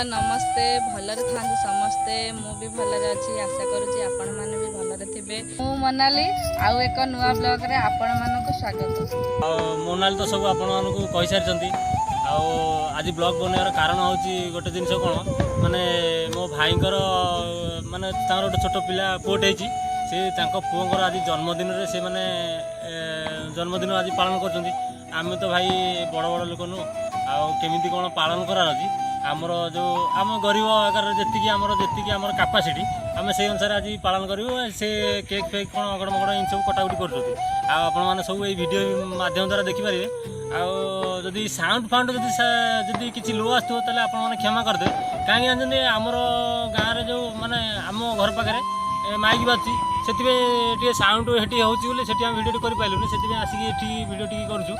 नमस्ते भलरे थांतु समस्ते मु भी भलरे अच्छी आशा करुँची आपण मैंने भी भलरे थे। मु मोनाली आउ एक नुआ ब्लॉग रे आपण मानक स्वागत। मोनाली तो सब आपण मानक कहि सारी आज ब्लॉग बनवार कारण हूँ गोटे जिनस कौन माने मो भाईकर माने गोटे छोट पिला पुटे से पुओर आज जन्मदिन से माने जन्मदिन आज पालन कर आम तो भाई बड़ बड़ लोक नु आमती कौन पालन करार अच्छी आमर जो आम गरीब आकार जी आमर कैपेसिटी आम से अनुसार आज पालन करूँ से केक फेक कौन अगड़ मगड़ इन सब कटाकटी कर सब ये वीडियो माध्यम द्वारा देखिपारे आदि साउंड फाउंड जदि किसी लो आसो आपने क्षमा करदे कहीं जानते आमर गाँव में जो माने आम घर पाखे माइक बाजी से साउंड हेटी होती से भिडियो कर आसिक भिडियो टी करूँ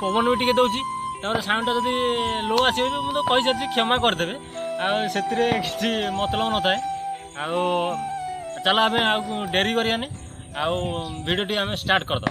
पवन भी टी दूसरी तमर साउंड जब लो आस तो कही सारी क्षमा करदे से किसी मतलब न थाए चल आम डेरी करानी भिडियो टी आम स्टार्ट करद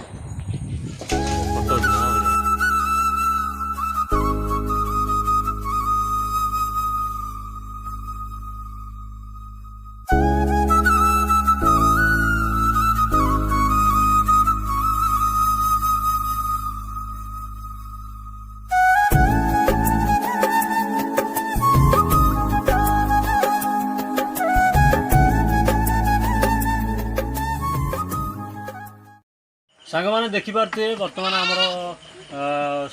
सांग मैंने देखिपे बर्तमान आमर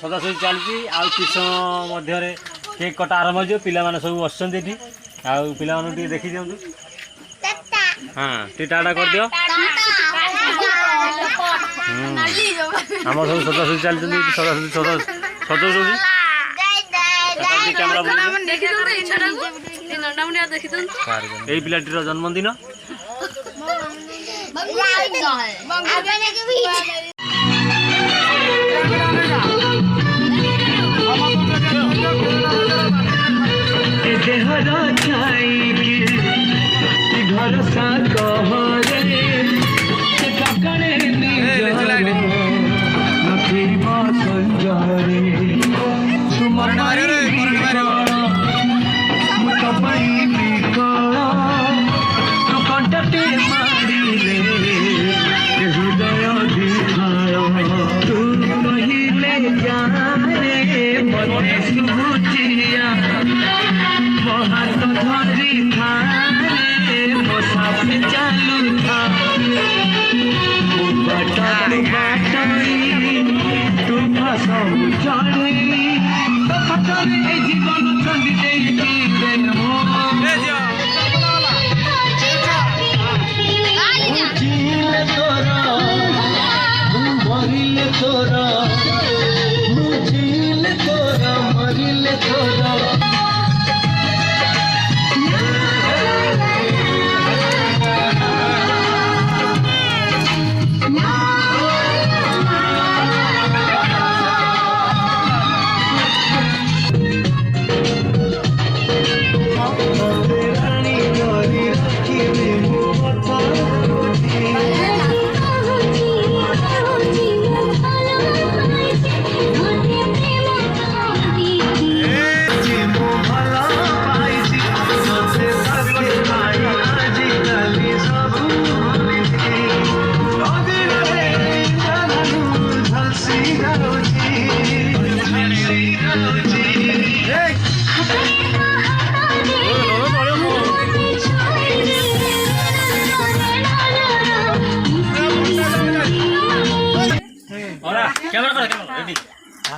सजासजी चलती आउ कि समय केक कटा आरंभ हो पाने सब बस पिला देखी दिखाँ हाँ टी टाटा कर दियो आम सब सजासजी चलती सजाऊँ यही पिलाटीर जन्मदिन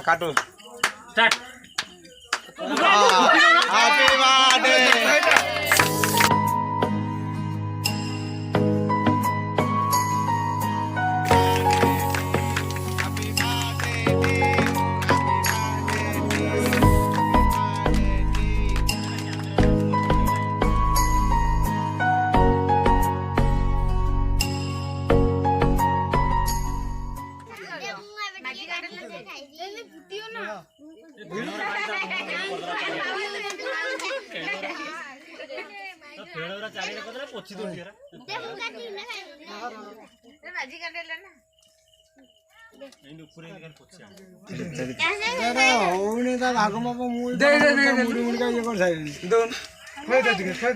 काटो स्टार्ट हैप्पी बर्थडे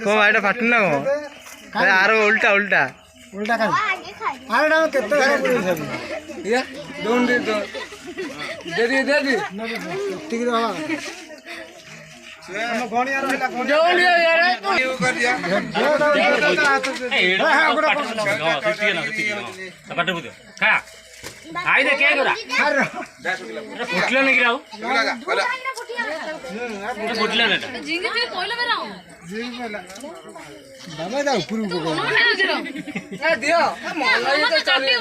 कौन भाईटा फाटू ना कौन आरो उल्टा उल्टा उल्टा खाली अरे ना केते घरे पुरी सब या दोन दे दो दे ठीक रे बाबा हम गणिया रहला गणिया यार यू कर दिया खा आई दे क्या करा फुटले नहीं गिराओ फुटले नहीं बाबा दा ऊपर को ए दियो मलाई तो चले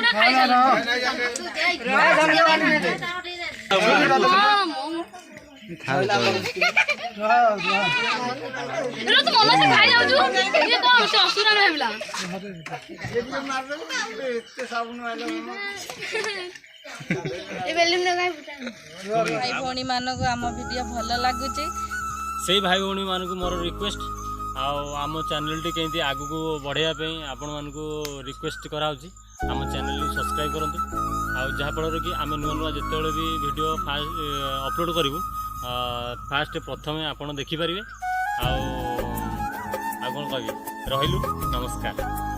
भाई भौणी मानक आम वीडियो भल लगुच से भाई भौणी मानक मोर रिक्वेस्ट आम चैनल टी केमती आगू बढ़ाई आपण मानक रिक्वेस्ट कराऊँगी आम चैनल सब्सक्राइब करूँ आफल कि आम नुआ नुआ जिते भी वीडियो फास्ट अपलोड करूँ फास्ट प्रथम आपड़ देखिपारे आ कौन कह रही नमस्कार।